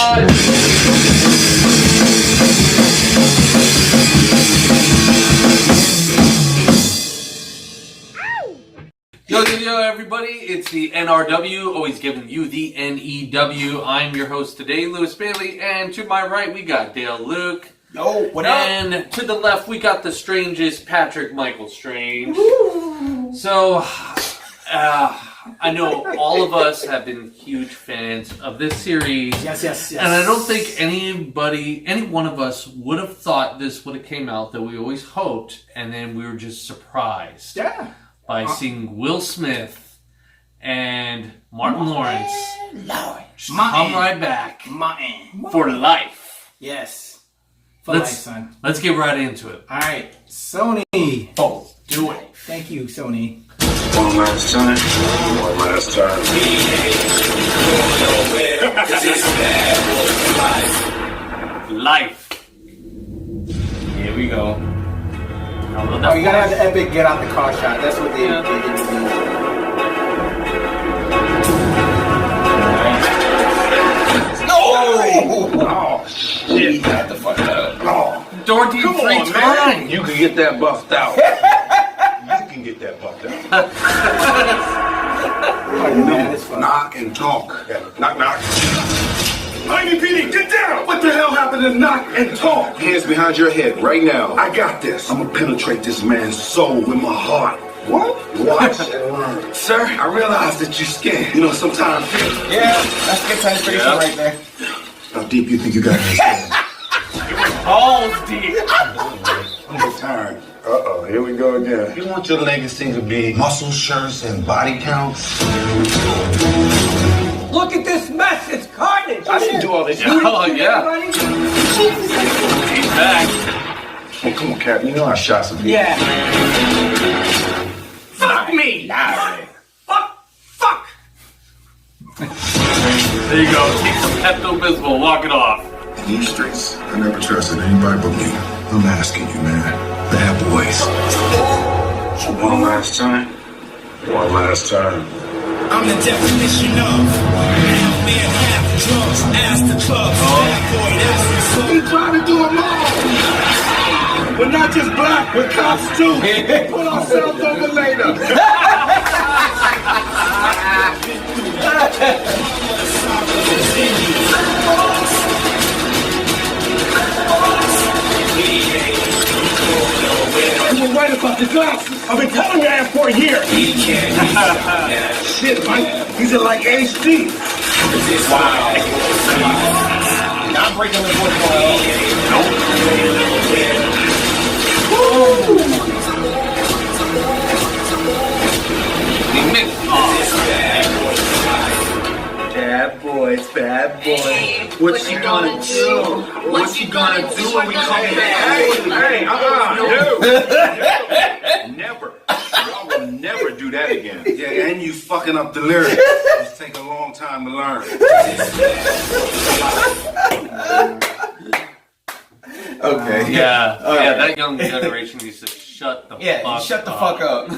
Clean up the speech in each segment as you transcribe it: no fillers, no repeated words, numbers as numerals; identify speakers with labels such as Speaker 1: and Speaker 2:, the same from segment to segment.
Speaker 1: Yo, everybody, it's the NRW, always giving you the NEW. I'm your host today, Lewis Bailey, and to my right, we got Dale Luke.
Speaker 2: Yo, what up?
Speaker 1: And to the left, we got the strangest Patrick Michael Strange. Woo. So, I know all of us have been huge fans of this series.
Speaker 2: Yes.
Speaker 1: And I don't think any one of us would have thought this would have came out, that we always hoped, and then we were just surprised.
Speaker 2: Yeah.
Speaker 1: By seeing Will Smith and Martin Lawrence come right back for life.
Speaker 2: Yes. For life, son.
Speaker 1: Let's get right into it.
Speaker 2: All right. Sony.
Speaker 1: Oh, do it.
Speaker 2: Thank you, Sony.
Speaker 3: One last time. One last time.
Speaker 1: Life.
Speaker 2: Here we go.
Speaker 1: Oh,
Speaker 2: you gotta have the epic get out the car shot. That's what they did to me.
Speaker 3: Oh, shit. Got the fuck out. Oh.
Speaker 1: Dorothy, come on, man.
Speaker 3: You can get that buffed out. You can get that buffed out. No, knock and talk. Knock, knock. IDPD, get down! What the hell happened to knock and talk? Hands behind your head right now. I got this. I'm gonna penetrate this man's soul with my heart. What? Watch and learn. Sir, I realize that you're scared. You know, sometimes...
Speaker 2: Yeah, that's good penetration right there.
Speaker 3: How deep you think you got in this?
Speaker 1: Balls deep.
Speaker 3: I'm tired. Uh-oh, here we go again. You want your legacy to be muscle shirts and body counts?
Speaker 2: Look at this mess. It's carnage.
Speaker 3: I didn't do all this.
Speaker 1: Oh, yeah. He's back.
Speaker 3: Oh, come on, Captain. You know I shot some people.
Speaker 2: Yeah.
Speaker 1: Fuck me.
Speaker 2: Nah.
Speaker 1: Fuck. There you go. Take some Pepto-Bismol. Walk it off.
Speaker 3: In these streets, I never trusted anybody but me. I'm asking you, man. Bad boys. One last time. One last time.
Speaker 4: I'm the definition of half man, half drugs. Ask the clubs, bad boy, that's what's up.
Speaker 3: We trying to do them all. We're not just black, we're cops too. Put ourselves over later. You were right about the glasses. I've been telling your ass for a year. Shit, Mike. These are like HD.
Speaker 2: Wow. Not breaking the fourth wall.
Speaker 3: Bad boys. What you gonna do? What you gonna do when we come back? Hey, no. Never. Y'all will never do that again. Yeah, and you fucking up the lyrics. It's take a long time to learn.
Speaker 2: Okay.
Speaker 1: Yeah. That young generation needs to shut the fuck
Speaker 2: up.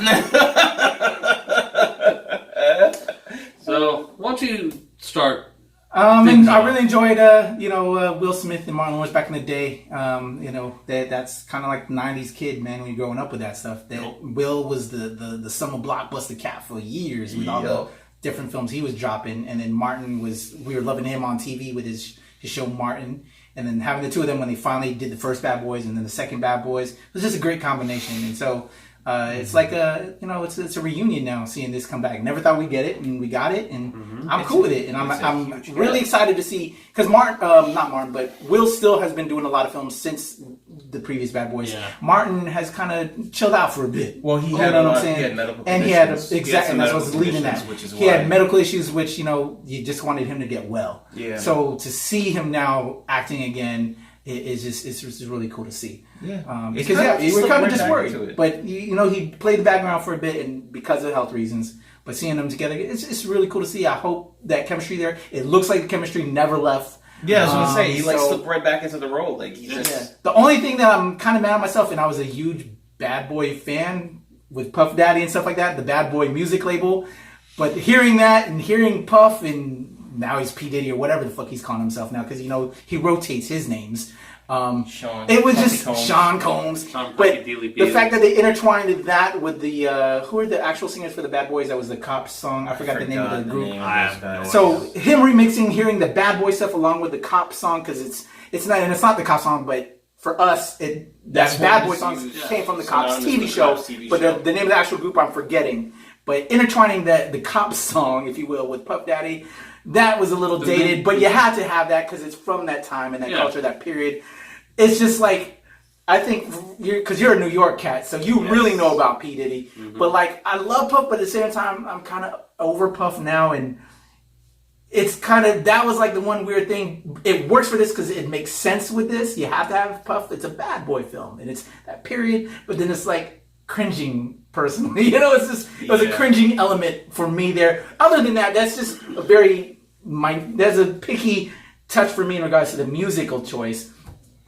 Speaker 1: So, why don't you start?
Speaker 2: And I really enjoyed, Will Smith and Martin Lawrence back in the day. That's kind of like the 90s kid, man, when you're growing up with that stuff. That Will was the summer blockbuster cat for years with all the different films he was dropping. And then Martin we were loving him on TV with his show Martin. And then having the two of them when they finally did the first Bad Boys and then the second Bad Boys, it was just a great combination. And so it's like it's a reunion now, seeing this come back. Never thought we'd get it, and we got it, and I'm cool with it. And I'm really excited to see, because Will still has been doing a lot of films since the previous Bad Boys. Yeah. Martin has kind of chilled out for a bit.
Speaker 5: Well, he had medical conditions.
Speaker 2: And that's what's leading that. He had medical issues, which you just wanted him to get well. Yeah. So to see him now acting again, it's just really cool to see.
Speaker 5: Yeah.
Speaker 2: Because we were kind of just worried, but he played the background for a bit, and because of health reasons. But seeing them together, it's really cool to see. I hope that chemistry there. It looks like the chemistry never left.
Speaker 5: Yeah, I was gonna say he slipped right back into the role. Like he just. Yeah.
Speaker 2: The only thing that I'm kind of mad at myself, and I was a huge Bad Boy fan with Puff Daddy and stuff like that, the Bad Boy music label. But hearing that and hearing Puff and now he's P Diddy or whatever the fuck he's calling himself now, because he rotates his names.
Speaker 5: Sean.
Speaker 2: It was just
Speaker 5: Combs.
Speaker 2: Sean Combs.
Speaker 1: Sean
Speaker 2: But
Speaker 1: Dealey
Speaker 2: the fact that they intertwined that with the who are the actual singers for the Bad Boys? That was the Cops song. I forgot the name of the group.
Speaker 1: I have no
Speaker 2: So him remixing, hearing the Bad Boy stuff along with the Cops song, because it's not the Cops song, but for us,
Speaker 5: That's
Speaker 2: Bad
Speaker 5: what
Speaker 2: Boy
Speaker 5: it's
Speaker 2: songs
Speaker 5: used,
Speaker 2: came from the
Speaker 5: yeah.
Speaker 2: Cops
Speaker 5: Synonymous
Speaker 2: TV
Speaker 5: with
Speaker 2: show.
Speaker 5: Cops TV
Speaker 2: But
Speaker 5: show.
Speaker 2: the name of the actual group I'm forgetting. But intertwining the Cops song, if you will, with Puff Daddy, that was a little dated. But you had to have that because it's from that time and that culture, that period. It's just like, I think because you're a New York cat, so you really know about P Diddy. But like, I love Puff, but at the same time, I'm kind of over Puff now, and it's kind of, that was like the one weird thing. It works for this because it makes sense with this. You have to have Puff. It's a Bad Boy film, and it's that period. But then it's like cringing personally. It's just it was a cringing element for me there. Other than that, that's just a there's a picky touch for me in regards to the musical choice.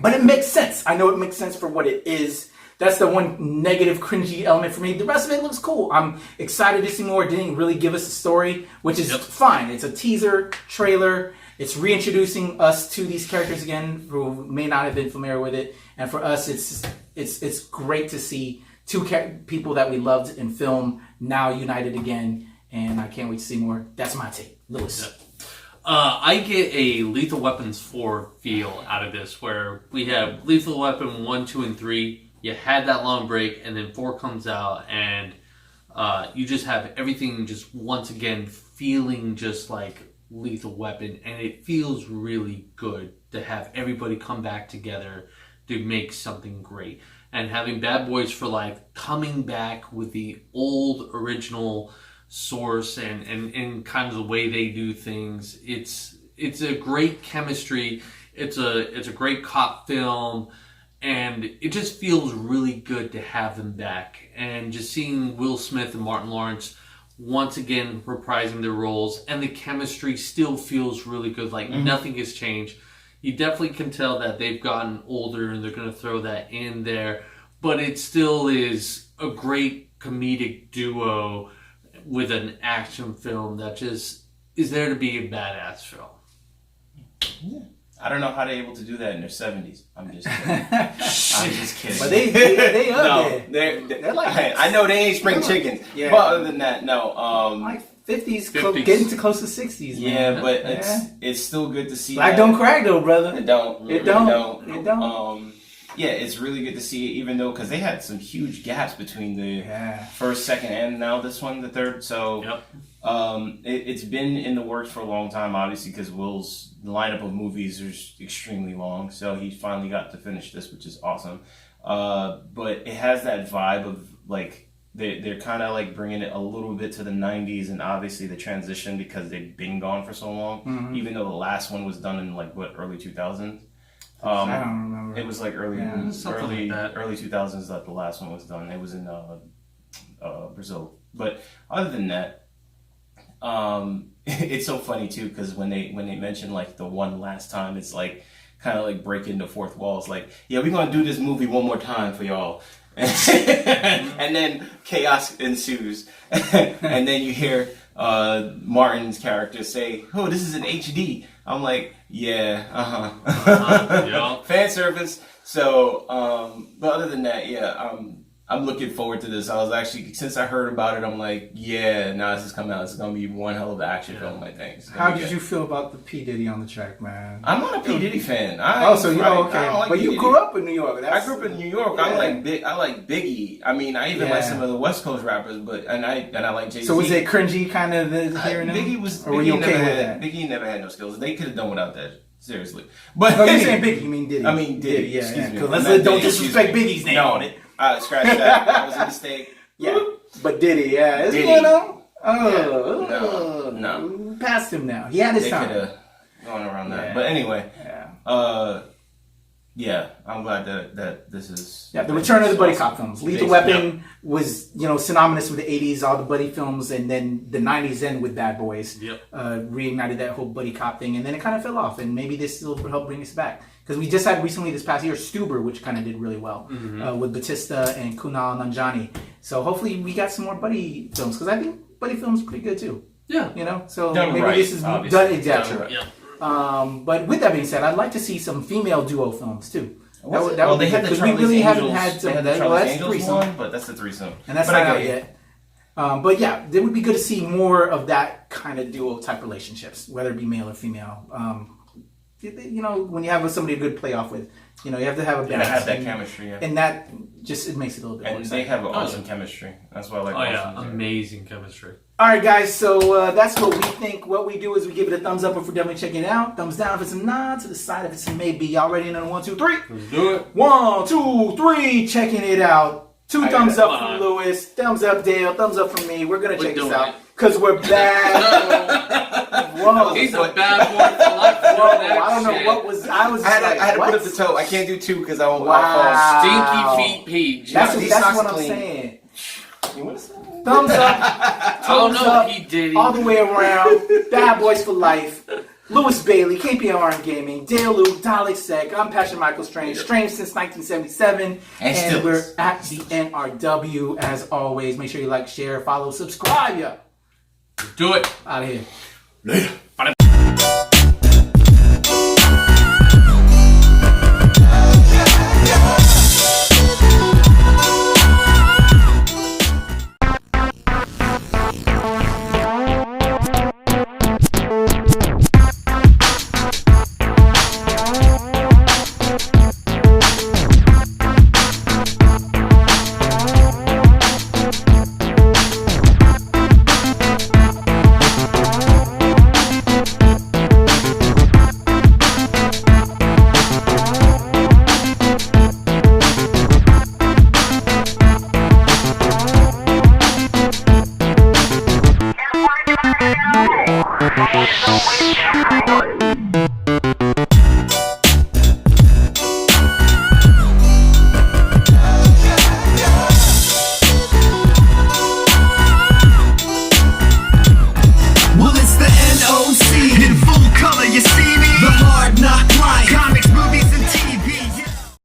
Speaker 2: But it makes sense. I know it makes sense for what it is. That's the one negative, cringy element for me. The rest of it looks cool. I'm excited to see more. It didn't really give us a story, which is fine. It's a teaser, trailer. It's reintroducing us to these characters again who may not have been familiar with it. And for us, it's great to see two people that we loved in film now united again. And I can't wait to see more. That's my take. Lewis.
Speaker 1: Yep. I get a Lethal Weapons 4 feel out of this, where we have Lethal Weapon 1, 2, and 3. You had that long break, and then 4 comes out, and you just have everything just once again feeling just like Lethal Weapon, and it feels really good to have everybody come back together to make something great. And having Bad Boys for Life coming back with the old original source and kind of the way they do things, it's a great chemistry. It's a great cop film, and it just feels really good to have them back. And just seeing Will Smith and Martin Lawrence once again reprising their roles, and the chemistry still feels really good. Like nothing has changed. You definitely can tell that they've gotten older, and they're going to throw that in there, but it still is a great comedic duo with an action film that just is there to be a badass film.
Speaker 5: Yeah. I don't know how they're able to do that in their 70s. I'm just kidding. I'm just kidding.
Speaker 2: But they up there.
Speaker 5: They're like, I know they ain't spring chickens. Yeah. But other than that, no.
Speaker 2: Like 50s, getting to close to 60s.
Speaker 5: Yeah,
Speaker 2: man.
Speaker 5: but it's still good to see.
Speaker 2: Black don't crack though, brother.
Speaker 5: It don't.
Speaker 2: It don't.
Speaker 5: Yeah, it's really good to see it, even though, because they had some huge gaps between the first, second, and now this one, the third. So it's been in the works for a long time, obviously, because Will's lineup of movies is extremely long. So he finally got to finish this, which is awesome. But it has that vibe of, like, they're kind of like bringing it a little bit to the 90s, and obviously the transition because they've been gone for so long, even though the last one was done in, like, early 2000s.
Speaker 2: I don't remember.
Speaker 5: It was like early 2000s that the last one was done. It was in Brazil. But other than that, it's so funny too, because when they mention like the one last time, it's like kind of like breaking the fourth wall. It's like, yeah, we're gonna do this movie one more time for y'all, and then chaos ensues, and then you hear Martin's character say, "Oh, this is an HD." I'm like, yeah,
Speaker 1: Yeah.
Speaker 5: fan service. So, but other than that, yeah, I'm looking forward to this. I was actually, since I heard about it, I'm like, yeah, now this is coming out. It's going to be one hell of an action film, I think.
Speaker 2: How did you feel about the P. Diddy on the track, man?
Speaker 5: I'm not a P. Diddy fan.
Speaker 2: Okay.
Speaker 5: Like
Speaker 2: but you grew up in New York.
Speaker 5: I grew up in New York.
Speaker 2: Yeah.
Speaker 5: I like Biggie. I mean, I even like some of the West Coast rappers, but and I like Jay-Z.
Speaker 2: So was it cringy kind of hearing them?
Speaker 5: Biggie was.
Speaker 2: Or were you okay with that?
Speaker 5: Biggie never had no skills. They could have done without that. Seriously. But
Speaker 2: no, you're saying Biggie. You mean Diddy?
Speaker 5: I mean Diddy.
Speaker 2: Yeah.
Speaker 5: Excuse me.
Speaker 2: Don't disrespect Biggie's name.
Speaker 5: No, scratch that. That was a mistake.
Speaker 2: Yeah, but Diddy, is
Speaker 5: Diddy.
Speaker 2: Going on?
Speaker 5: No.
Speaker 2: Past him now. He had his
Speaker 5: They
Speaker 2: time.
Speaker 5: could have gone around that.
Speaker 2: Yeah.
Speaker 5: But anyway,
Speaker 2: yeah.
Speaker 5: I'm glad that this is...
Speaker 2: Yeah, the return of the buddy cop films. Lethal Weapon was, synonymous with the 80s, all the buddy films, and then the 90s end with Bad Boys.
Speaker 1: Yep.
Speaker 2: Reignited that whole buddy cop thing, and then it kind of fell off, and maybe this will help bring us back. Because we just had recently this past year Stuber, which kind of did really well with Batista and Kunal Nanjiani. So hopefully we got some more buddy films, because I think buddy films are pretty good too.
Speaker 1: Yeah.
Speaker 2: You know, so
Speaker 5: Done
Speaker 2: maybe
Speaker 5: right,
Speaker 2: this is
Speaker 5: obviously.
Speaker 2: done exactly.
Speaker 5: Done right.
Speaker 1: Yeah.
Speaker 2: But with that being said, I'd like to see some female duo films too.
Speaker 5: Well, they had the
Speaker 2: because we
Speaker 5: Charlie's
Speaker 2: really
Speaker 5: Angels.
Speaker 2: haven't had some.
Speaker 5: They had the
Speaker 2: Well,
Speaker 5: Charlie's
Speaker 2: that's
Speaker 5: Angels
Speaker 2: threesome,
Speaker 5: one, but that's the threesome.
Speaker 2: and that's
Speaker 5: but
Speaker 2: not
Speaker 5: I
Speaker 2: out yet. But yeah, it would be good to see more of that kind of duo type relationships, whether it be male or female. You know, when you have somebody to good play off with, you know, you have to have a balance.
Speaker 5: And have that chemistry, yeah.
Speaker 2: And that just it makes it a little bit more
Speaker 5: And
Speaker 2: exciting.
Speaker 5: they have awesome chemistry. That's why I like.
Speaker 1: Oh yeah,
Speaker 5: Austin, too.
Speaker 1: amazing chemistry.
Speaker 2: All right, guys. So that's what we think. What we do is we give it a thumbs up if we're definitely checking it out. Thumbs down if it's a nod. To the side if it's a maybe. Y'all ready? On 1, 2, 3.
Speaker 1: Let's do it.
Speaker 2: 1, 2, 3. Checking it out. 2
Speaker 5: I
Speaker 2: thumbs
Speaker 5: got
Speaker 2: up
Speaker 1: it.
Speaker 2: from Lewis. Thumbs up, Dale. Thumbs up from me. We're gonna check this
Speaker 1: doing
Speaker 2: out
Speaker 1: it.
Speaker 2: because we're back. Whoa.
Speaker 1: He's a bad boy for life.
Speaker 2: Whoa. I don't know what was. I was.
Speaker 6: I had
Speaker 2: like,
Speaker 6: to
Speaker 2: what?
Speaker 6: put up the toe. I can't do 2 because I won't
Speaker 2: Wow.
Speaker 1: Stinky feet Pete.
Speaker 2: That's
Speaker 6: These
Speaker 2: that's
Speaker 6: socks
Speaker 2: what
Speaker 6: are
Speaker 2: I'm
Speaker 6: clean.
Speaker 2: saying.
Speaker 5: You want to say?
Speaker 2: Thumbs up.
Speaker 1: Oh
Speaker 2: Thumbs
Speaker 1: no,
Speaker 2: up.
Speaker 1: he did.
Speaker 2: All the way around. Bad Boys for Life. Lewis Bailey, KPR and Gaming, Dale Luke, Dalek Sec. I'm Patrick Michael Strange. Strange since 1977.
Speaker 5: And still
Speaker 2: we're
Speaker 5: is.
Speaker 2: at the NRW as always. Make sure you like, share, follow, subscribe. Yeah.
Speaker 1: Do it.
Speaker 2: Out of here.
Speaker 6: Later.